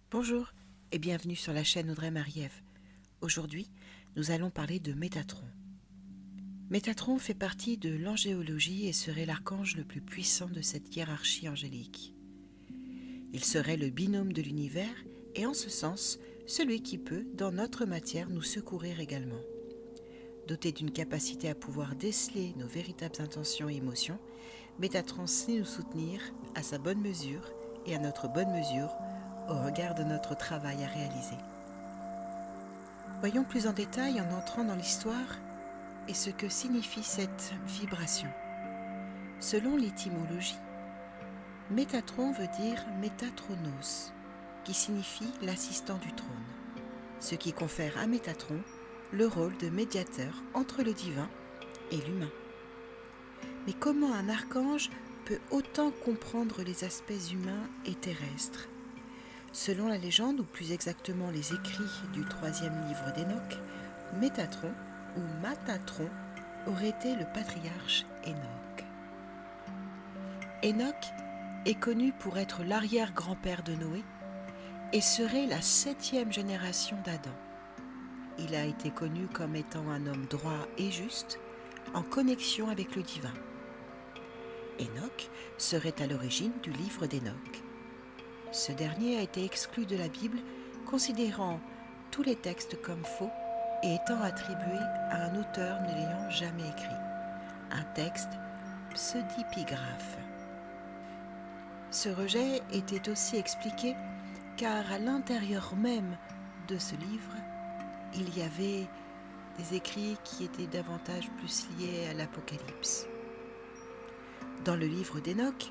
Bonjour et bienvenue sur la chaîne Audrey Marie-Ève. Aujourd'hui, nous allons parler de Métatron. Métatron fait partie de l'angéologie et serait l'archange le plus puissant de cette hiérarchie angélique. Il serait le binôme de l'univers et en ce sens, celui qui peut, dans notre matière, nous secourir également. Doté d'une capacité à pouvoir déceler nos véritables intentions et émotions, Métatron sait nous soutenir à sa bonne mesure et à notre bonne mesure au regard de notre travail à réaliser. Voyons plus en détail en entrant dans l'histoire et ce que signifie cette vibration. Selon l'étymologie, Métatron veut dire Métatronos, qui signifie l'assistant du trône, ce qui confère à Métatron le rôle de médiateur entre le divin et l'humain. Mais comment un archange peut autant comprendre les aspects humains et terrestres ? Selon la légende, ou plus exactement les écrits du 3e livre d'Enoch, Métatron ou Matatron aurait été le patriarche Enoch. Enoch est connu pour être l'arrière-grand-père de Noé et serait la 7e génération d'Adam. Il a été connu comme étant un homme droit et juste, en connexion avec le divin. Enoch serait à l'origine du livre d'Enoch. Ce dernier a été exclu de la Bible, considérant tous les textes comme faux et étant attribué à un auteur ne l'ayant jamais écrit, un texte pseudipigraphe. Ce rejet était aussi expliqué car à l'intérieur même de ce livre, il y avait des écrits qui étaient davantage plus liés à l'Apocalypse. Dans le livre d'Enoch,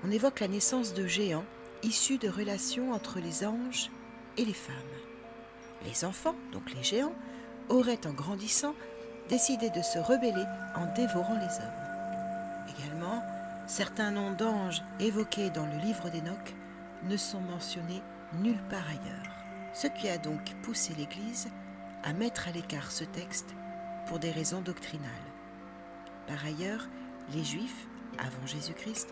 on évoque la naissance de géants issus de relations entre les anges et les femmes. Les enfants, donc les géants, auraient en grandissant décidé de se rebeller en dévorant les hommes. Également, certains noms d'anges évoqués dans le livre d'Enoch ne sont mentionnés nulle part ailleurs, ce qui a donc poussé l'Église à mettre à l'écart ce texte pour des raisons doctrinales. Par ailleurs, les Juifs, avant Jésus-Christ,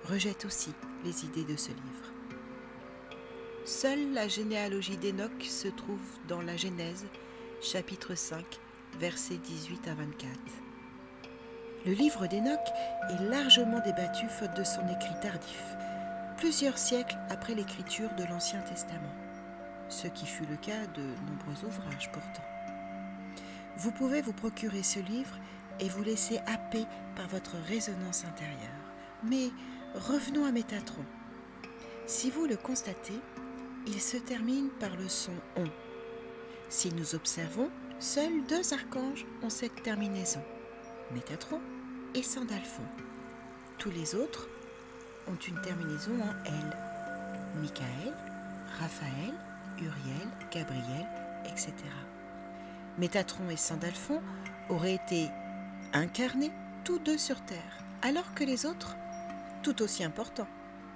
rejettent aussi les idées de ce livre. Seule la généalogie d'Enoch se trouve dans la Genèse, chapitre 5, versets 18 à 24. Le livre d'Enoch est largement débattu faute de son écrit tardif, plusieurs siècles après l'écriture de l'Ancien Testament, ce qui fut le cas de nombreux ouvrages pourtant. Vous pouvez vous procurer ce livre et vous laisser happer par votre résonance intérieure. Mais revenons à Métatron. Si vous le constatez, il se termine par le son « on ». Si nous observons, seuls 2 archanges ont cette terminaison, Métatron et Sandalphon. Tous les autres ont une terminaison en « L », Michael, Raphaël, Uriel, Gabriel, etc. Métatron et Sandalphon auraient été incarnés tous 2 sur Terre, alors que les autres, tout aussi importants,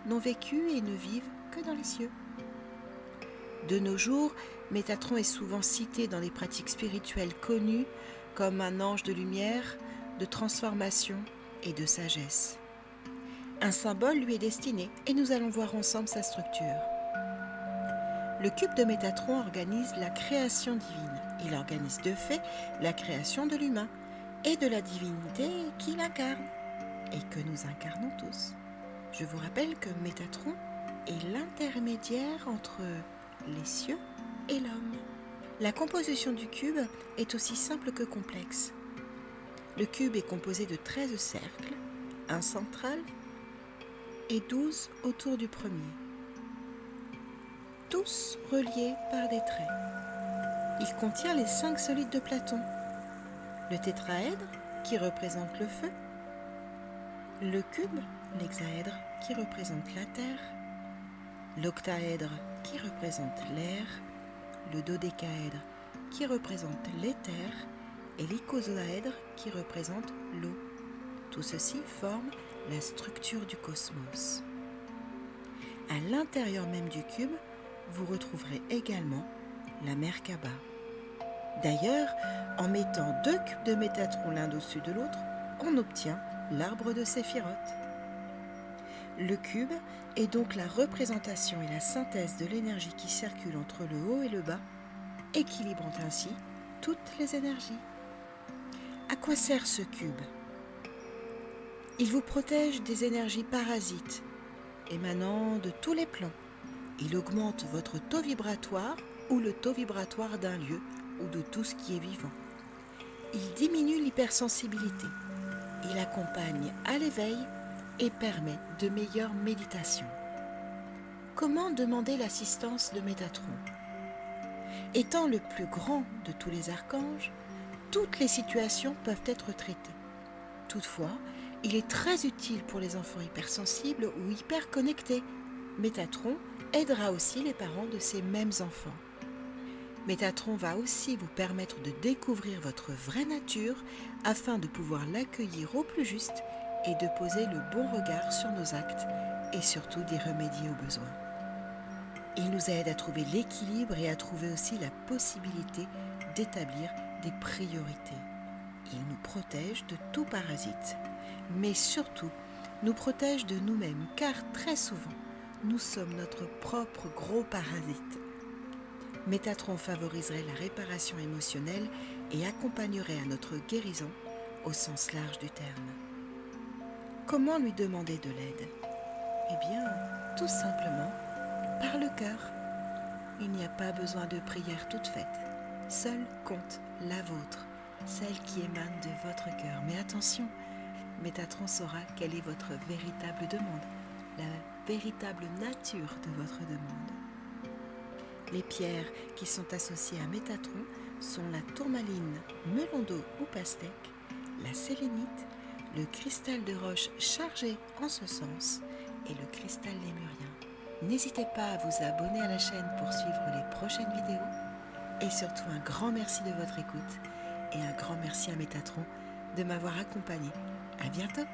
n'ont vécu et ne vivent que dans les cieux. De nos jours, Métatron est souvent cité dans des pratiques spirituelles connues comme un ange de lumière, de transformation et de sagesse. Un symbole lui est destiné et nous allons voir ensemble sa structure. Le cube de Métatron organise la création divine. Il organise de fait la création de l'humain et de la divinité qu'il incarne et que nous incarnons tous. Je vous rappelle que Métatron est l'intermédiaire entre les cieux et l'homme. La composition du cube est aussi simple que complexe. Le cube est composé de 13 cercles, un central et 12 autour du premier, tous reliés par des traits. Il contient les 5 solides de Platon, le tétraèdre qui représente le feu, le cube, l'hexaèdre qui représente la terre, l'octaèdre qui représente l'air, le dodécaèdre qui représente l'éther et l'icosaèdre qui représente l'eau. Tout ceci forme la structure du cosmos. À l'intérieur même du cube, vous retrouverez également la Merkaba. D'ailleurs, en mettant 2 cubes de Métatron l'un au-dessus de l'autre, on obtient l'arbre de Séphiroth. Le cube est donc la représentation et la synthèse de l'énergie qui circule entre le haut et le bas, équilibrant ainsi toutes les énergies. À quoi sert ce cube ? Il vous protège des énergies parasites émanant de tous les plans. Il augmente votre taux vibratoire ou le taux vibratoire d'un lieu ou de tout ce qui est vivant. Il diminue l'hypersensibilité. Il accompagne à l'éveil et permet de meilleures méditations. Comment demander l'assistance de Métatron ? Étant le plus grand de tous les archanges, toutes les situations peuvent être traitées. Toutefois, il est très utile pour les enfants hypersensibles ou hyperconnectés. Métatron aidera aussi les parents de ces mêmes enfants. Métatron va aussi vous permettre de découvrir votre vraie nature afin de pouvoir l'accueillir au plus juste et de poser le bon regard sur nos actes et surtout d'y remédier aux besoins. Il nous aide à trouver l'équilibre et à trouver aussi la possibilité d'établir des priorités. Il nous protège de tout parasite, mais surtout nous protège de nous-mêmes car très souvent nous sommes notre propre gros parasite. Métatron favoriserait la réparation émotionnelle et accompagnerait à notre guérison au sens large du terme. Comment lui demander de l'aide ? Eh bien, tout simplement par le cœur. Il n'y a pas besoin de prière toute faite. Seule compte la vôtre, celle qui émane de votre cœur. Mais attention, Métatron saura quelle est votre véritable demande, la véritable nature de votre demande. Les pierres qui sont associées à Métatron sont la tourmaline, melon d'eau ou pastèque, la sélénite, le cristal de roche chargé en ce sens et le cristal lémurien. N'hésitez pas à vous abonner à la chaîne pour suivre les prochaines vidéos et surtout un grand merci de votre écoute et un grand merci à Métatron de m'avoir accompagné. À bientôt!